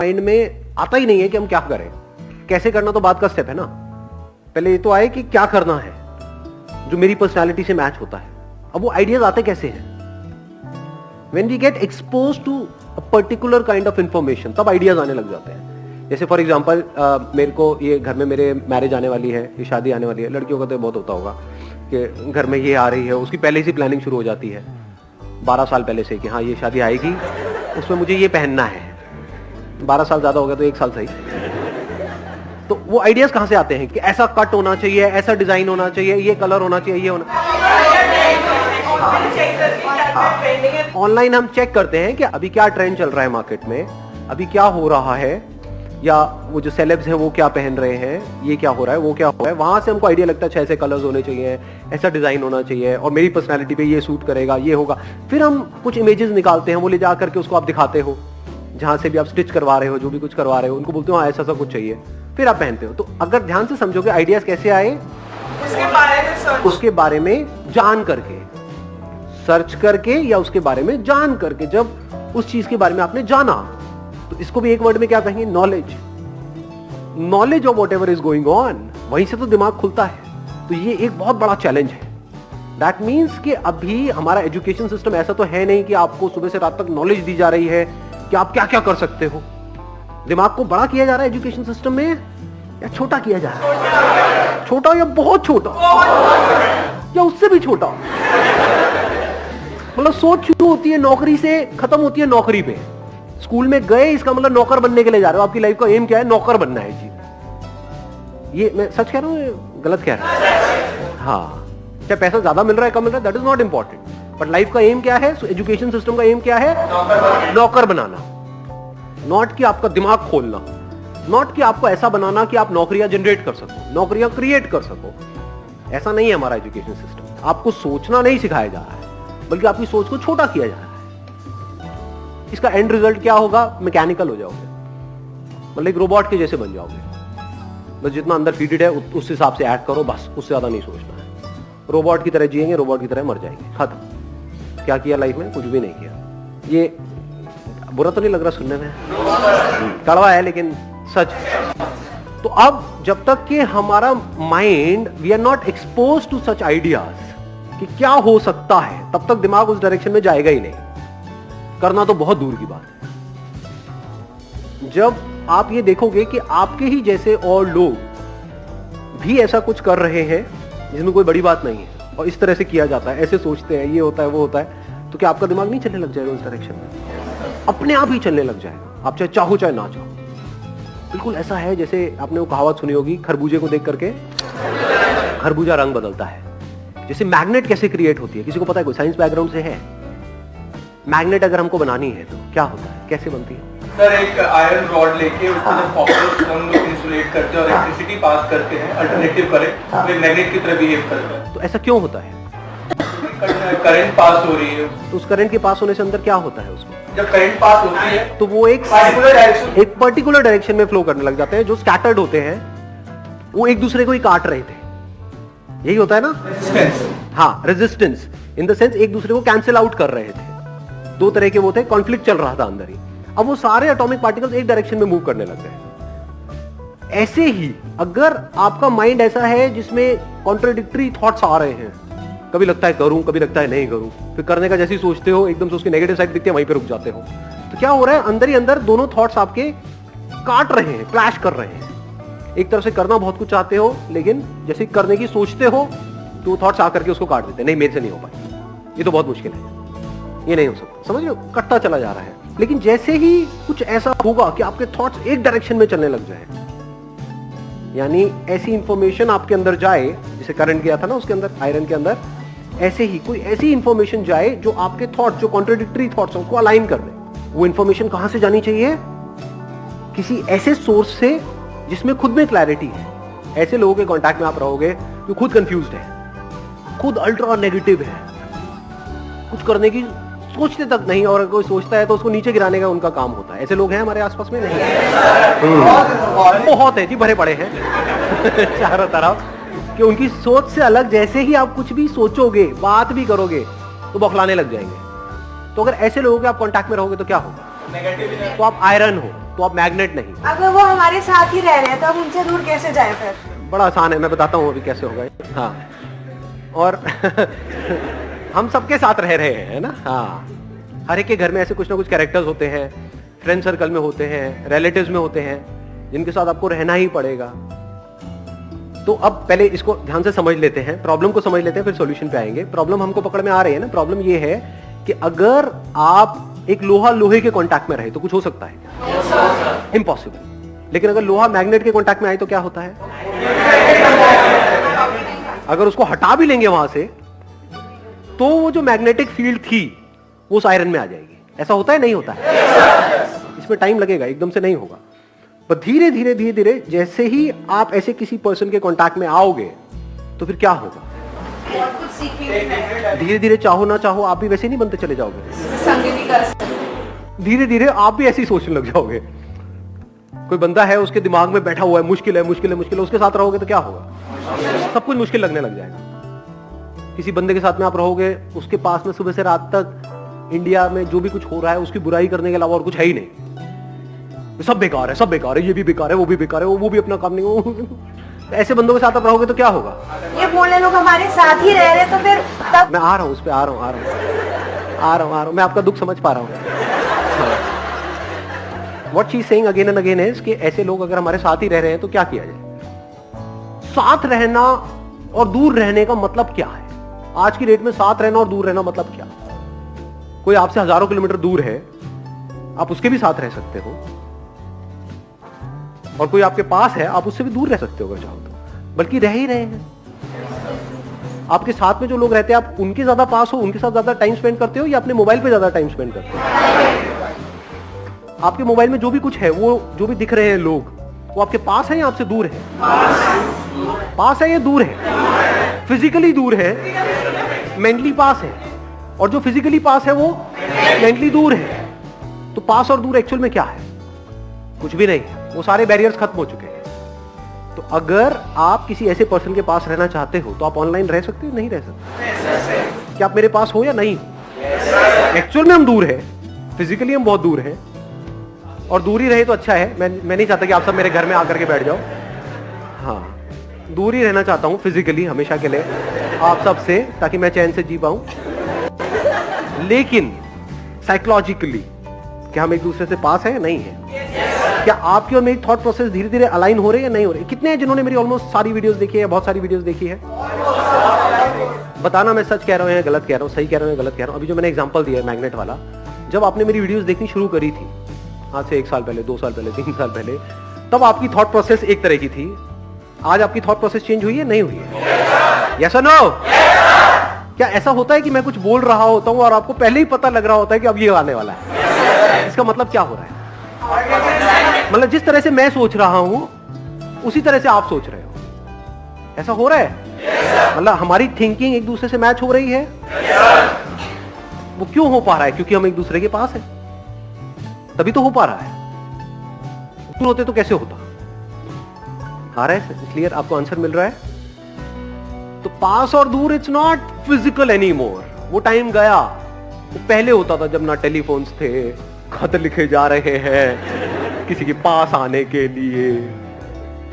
Mind में आता ही नहीं है कि हम क्या करें। कैसे करना तो बाद का स्टेप है ना, पहले ये तो आए कि क्या करना है जो मेरी पर्सनालिटी से मैच होता है। अब वो आइडियाज आते कैसे हैं? When we get exposed to a particular kind of information, तब आइडियाज आने लग जाते हैं। जैसे फॉर एग्जाम्पल मेरे को ये घर में मेरे मैरिज आने वाली है, ये शादी आने वाली है। लड़कियों का तो बहुत होता होगा कि घर में ये आ रही है, उसकी पहले से प्लानिंग शुरू हो जाती है 12 साल पहले से कि हाँ ये शादी आएगी, उसमें मुझे ये पहनना है। 12 साल ज्यादा हो गया तो 1 साल सही। तो वो आइडियाज कहां से आते हैं कि ऐसा कट होना चाहिए, ऐसा डिजाइन होना चाहिए, ये कलर होना चाहिए, ये होना। ऑनलाइन हम चेक करते हैं कि अभी क्या ट्रेंड चल रहा है मार्केट में, अभी क्या हो रहा है, या वो जो सेलेब्स हैं वो क्या पहन रहे हैं, ये क्या हो रहा है, वो क्या हो रहा है। वहां से हमको आइडिया लगता है ऐसे कलर्स होने चाहिए, ऐसा डिजाइन होना चाहिए और मेरी पर्सनालिटी पे ये सूट करेगा, ये होगा। फिर हम कुछ इमेजेस निकालते हैं, वो ले जा करके उसको आप दिखाते हो, जहां से भी आप स्टिच करवा रहे हो, जो भी कुछ करवा रहे हो, उनको बोलते हो हाँ ऐसा कुछ चाहिए, फिर आप पहनते हो। तो अगर ध्यान से समझोगे आइडियाज कैसे आए, उसके बारे में जान करके, सर्च करके या उसके बारे में जान करके। जब उस चीज के बारे में आपने जाना, तो इसको भी एक वर्ड में क्या कहेंगे, knowledge. Knowledge of what ever is going on, वहीं से तो दिमाग खुलता है। तो ये एक बहुत बड़ा चैलेंज है। दैट मीन्स कि अभी हमारा एजुकेशन सिस्टम ऐसा तो है नहीं कि आपको सुबह से रात तक नॉलेज दी जा रही है कि आप क्या क्या कर सकते हो। दिमाग को बड़ा किया जा रहा है एजुकेशन सिस्टम में या छोटा किया जा रहा है? छोटा या बहुत छोटा या उससे भी छोटा। मतलब सोच शुरू होती है नौकरी से, खत्म होती है नौकरी पे। स्कूल में गए, इसका मतलब नौकर बनने के लिए जा रहे हो। आपकी लाइफ का एम क्या है? नौकर बनना है जी। ये मैं सच कह रहा हूँ, गलत कह रहा हूँ? हाँ, चाहे पैसा ज्यादा मिल रहा है कम मिल रहा है, that is not important. But life का एम क्या है? एजुकेशन सिस्टम का एम क्या है? नौकर बनाना। नॉट कि आपका दिमाग खोलना, नॉट कि आपको ऐसा बनाना कि आप नौकरियां जनरेट कर सको, नौकरियां क्रिएट कर सको। ऐसा नहीं है हमारा एजुकेशन सिस्टम। आपको सोचना नहीं सिखाया जा रहा है, बल्कि आपकी सोच को छोटा किया जा रहा है। इसका एंड रिजल्ट क्या होगा? मैकेनिकल हो जाओगे, मतलब एक रोबोट के जैसे बन जाओगे। बस जितना अंदर फीडेड है उस हिसाब से ऐड करो, बस उससे ज्यादा नहीं सोचना है। रोबोट की तरह जिएंगे, रोबोट की तरह मर जाएंगे, खत्म। क्या किया लाइफ में? कुछ भी नहीं किया। ये बुरा तो नहीं लग रहा सुनने में? कड़वा है लेकिन सच। तो अब जब तक कि हमारा mind, we are not expose to such ideas कि क्या हो सकता है, तब तक दिमाग उस डायरेक्शन में जाएगा ही नहीं। करना तो बहुत दूर की बात है। जब आप ये देखोगे कि आपके ही जैसे और लोग भी ऐसा कुछ कर रहे हैं जिसमें कोई बड़ी बात नहीं है, और इस तरह से किया जाता है, ऐसे सोचते हैं, ये होता है, वो होता है, तो क्या आपका दिमाग नहीं चलने लग जाएगा उस डायरेक्शन में? अपने आप ही चलने लग जाएगा, आप चाहे चाहो चाहे ना चाहो। बिल्कुल ऐसा है जैसे आपने वो कहावत सुनी होगी, खरबूजे को देख करके खरबूजा रंग बदलता है। जैसे मैग्नेट कैसे क्रिएट होती है, किसी को पता है? कोई साइंस बैकग्राउंड से है? मैग्नेट अगर हमको बनानी है तो क्या होता है, कैसे बनती है? सर, एक आयरन रॉड लेके उसको जब कॉपर हम लोग इंसुलेट करते हैं और इलेक्ट्रिसिटी पास करते हैं, अल्टरनेटिव करंट, तो मैग्नेट की तरह बिहेव करता है। तो ऐसा क्यों होता है? करंट पास हो रही है, तो उस करंट के पास होने से अंदर क्या होता है? उसमें जब करंट पास होती है तो वो एक पर्टिकुलर डायरेक्शन में फ्लो करने लग जाते हैं। जो स्कैटर्ड होते हैं वो एक दूसरे को ही काट रहे थे, यही होता है ना? हाँ, रेजिस्टेंस इन द सेंस एक दूसरे को कैंसिल आउट कर रहे थे। दो तरह के वो थे, कॉन्फ्लिक्ट चल रहा था अंदर ही। अब वो सारे एटॉमिक पार्टिकल्स एक डायरेक्शन में मूव करने लग गए। ऐसे ही अगर आपका माइंड ऐसा है जिसमें कॉन्ट्राडिक्टरी थॉट्स आ रहे हैं, कभी लगता है करूं, कभी लगता है नहीं करूं, फिर करने का जैसे ही सोचते हो एकदम से उसकी नेगेटिव साइड दिखती है, वहीं पे रुक जाते हो। तो क्या हो रहा है? अंदर ही अंदर दोनों थॉट्स आपके काट रहे हैं, क्लैश कर रहे हैं। एक तरफ से करना बहुत कुछ चाहते हो, लेकिन जैसे करने की सोचते हो तो थॉट्स आकर के उसको काट देते हैं। नहीं, मेरे से नहीं हो पाए, ये तो बहुत मुश्किल है, ये नहीं हो सकता। समझ रहे हो? कटता चला जा रहा है। लेकिन जैसे ही कुछ ऐसा होगा कि आपके थॉट्स एक डायरेक्शन में चलने लग जाए, यानी ऐसी इंफॉर्मेशन आपके अंदर जाए, जैसे करंट गया था ना उसके अंदर, आयरन के अंदर, ऐसे ही कोई ऐसी इंफॉर्मेशन जाए जो आपके थॉट्स, जो कॉन्ट्राडिक्टरी थॉट्स हैं, उसको अलाइन कर दे। वो इंफॉर्मेशन कहां से जानी चाहिए? किसी ऐसे सोर्स से जिसमें खुद में क्लैरिटी है। ऐसे लोगों के कांटेक्ट में आप रहोगे जो खुद कंफ्यूज्ड है, खुद अल्ट्रा नेगेटिव है, कुछ करने की सोचते तक नहीं, और कोई सोचता है तो उसको नीचे गिराने का उनका काम होता है। ऐसे लोग हैं हमारे आसपास में? नहीं, बहुत है जी, भरे पड़े हैं चारों तरफ, कि उनकी सोच से अलग। जैसे ही आप कुछ भी सोचोगे, बात भी करोगे, तो बौखलाने लग जाएंगे। तो अगर ऐसे लोगों के आप कांटेक्ट में रहोगे तो क्या होगा? तो आप आयरन हो, तो आप मैग्नेट नहीं। अगर वो हमारे साथ ही रह रहे हैं तो हम उनसे दूर कैसे जाए फिर? बड़ा आसान है, मैं बताता हूँ अभी कैसे होगा। हाँ, और हम सबके साथ रह रहे हैं ना। हाँ, हर एक के घर में ऐसे कुछ ना कुछ कैरेक्टर्स होते हैं, फ्रेंड सर्कल में होते हैं, रिलेटिव्स में होते हैं, जिनके साथ आपको रहना ही पड़ेगा। तो अब पहले इसको ध्यान से समझ लेते हैं, प्रॉब्लम को समझ लेते हैं, फिर सॉल्यूशन पे आएंगे। प्रॉब्लम हमको पकड़ में आ रही है ना। प्रॉब्लम ये है कि अगर आप एक लोहा लोहे के कांटेक्ट में रहे तो कुछ हो सकता है? इम्पॉसिबल। लेकिन अगर लोहा मैग्नेट के कांटेक्ट में आए तो क्या होता है? अगर उसको हटा भी लेंगे वहां से तो वो जो मैग्नेटिक फील्ड थी वो उस आयरन में आ जाएगी। ऐसा होता है? नहीं होता है। इसमें टाइम लगेगा, एकदम से नहीं होगा। पर धीरे धीरे धीरे धीरे जैसे ही आप ऐसे किसी पर्सन के कांटेक्ट में आओगे तो फिर क्या होगा? कुछ सीखेंगे। धीरे धीरे, चाहो ना चाहो, आप भी वैसे नहीं बनते चले जाओगे। धीरे धीरे आप भी ऐसी सोचने लग जाओगे। कोई बंदा है, उसके दिमाग में बैठा हुआ है मुश्किल है मुश्किल है मुश्किल है, उसके साथ रहोगे तो क्या होगा? सब कुछ मुश्किल लगने लग जाएगा। किसी बंदे के साथ में आप रहोगे, उसके पास में सुबह से रात तक इंडिया में जो भी कुछ हो रहा है उसकी बुराई करने के अलावा और कुछ है ही नहीं। सब बेकार है, सब बेकार है, ये भी बेकार है, वो भी बेकार है, वो भी अपना काम नहीं। ऐसे बंदों के साथ आप रहोगे तो क्या होगा? ये बोलने लोग हमारे साथ ही रह रहे तो फिर तब मैं आ रहा हूं, उस पे आ रहा हूं, मैं आपका दुख समझ पा रहा हूं। What she's saying again and again is कि ऐसे लोग अगर हमारे साथ ही रह रहे हैं तो क्या किया जाए? साथ रहना और दूर रहने का मतलब क्या है? आज की डेट में साथ रहना और दूर रहना मतलब क्या? कोई आपसे हजारों किलोमीटर दूर है, आप उसके भी साथ रह सकते हो, और कोई आपके पास है, आप उससे भी दूर रह सकते हो अगर चाहो तो, बल्कि रह ही रहे हैं। आपके साथ में जो लोग रहते हैं, आप उनके ज्यादा पास हो, उनके साथ ज्यादा टाइम स्पेंड करते हो या अपने मोबाइल पे ज्यादा टाइम स्पेंड करते हो? आपके मोबाइल में जो भी कुछ है, वो जो भी दिख रहे हैं लोग, वो आपके पास है या आपसे दूर है? पास है या दूर है? फिजिकली दूर है, मेंटली पास है, और जो फिजिकली पास है वो मेंटली दूर है। तो पास और दूर एक्चुअल में क्या है? कुछ भी नहीं है। वो सारे बैरियर्स खत्म हो चुके हैं। तो अगर आप किसी ऐसे पर्सन के पास रहना चाहते हो तो आप ऑनलाइन रह सकते हो? नहीं रह सकते। क्या आप मेरे पास हो या नहीं? एक्चुअल में हम दूर है, फिजिकली हम बहुत दूर हैं, और दूर ही रहे तो अच्छा है। मैं नहीं चाहता कि आप सब मेरे घर में आकर के बैठ जाओ। हाँ, दूर ही रहना चाहता हूं फिजिकली हमेशा के लिए आप सब से, ताकि मैं चैन से जी पाऊं। लेकिन साइकोलॉजिकली क्या हम एक दूसरे से पास है या नहीं है? क्या आपकी और मेरी थॉट प्रोसेस धीरे धीरे अलाइन हो रहे हैं या नहीं हो रहे? कितने हैं जिन्होंने मेरी ऑलमोस्ट सारी वीडियोस देखी है, बहुत सारी वीडियोस देखी है? बताना मैं सच कह रहा हूं या गलत कह रहा हूं, सही कह रहा हूं या गलत कह रहा हूं। अभी जो मैंने एग्जांपल दिया है मैग्नेट वाला, जब आपने मेरी वीडियोस देखनी शुरू करी थी, आज से 1 साल पहले, 2 साल पहले, 3 साल पहले, तब आपकी थॉट प्रोसेस एक तरह की थी। आज आपकी थॉट प्रोसेस चेंज हुई है, नहीं हुई है? यस और नो? क्या ऐसा होता है कि मैं कुछ बोल रहा होता हूं और आपको पहले ही पता लग रहा होता है कि अब ये आने वाला है? इसका मतलब क्या हो रहा है? मतलब जिस तरह से मैं सोच रहा हूं उसी तरह से आप सोच रहे हो। ऐसा हो रहा है? मतलब हमारी थिंकिंग एक दूसरे से मैच हो रही है। वो क्यों हो पा रहा है? क्योंकि हम एक दूसरे के पास है, तभी तो हो पा रहा है। दूर होते तो कैसे होता? आ रहा है? क्लियर? आपको आंसर मिल रहा है? तो पास और दूर it's not physical any more. वो टाइम गया। वो पहले होता था जब ना टेलीफोन्स थे, खत लिखे जा रहे हैं किसी के पास आने के लिए।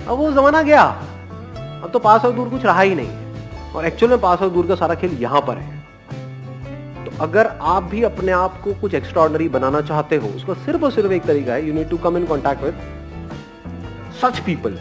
अब वो जमाना गया। अब तो पास और दूर कुछ रहा ही नहीं है, और एक्चुअल में पास और दूर का सारा खेल यहां पर है। तो अगर आप भी अपने आप को कुछ एक्स्ट्राऑर्डिनरी बनाना चाहते हो, उसका सिर्फ और सिर्फ एक तरीका है, you need to come in contact with such people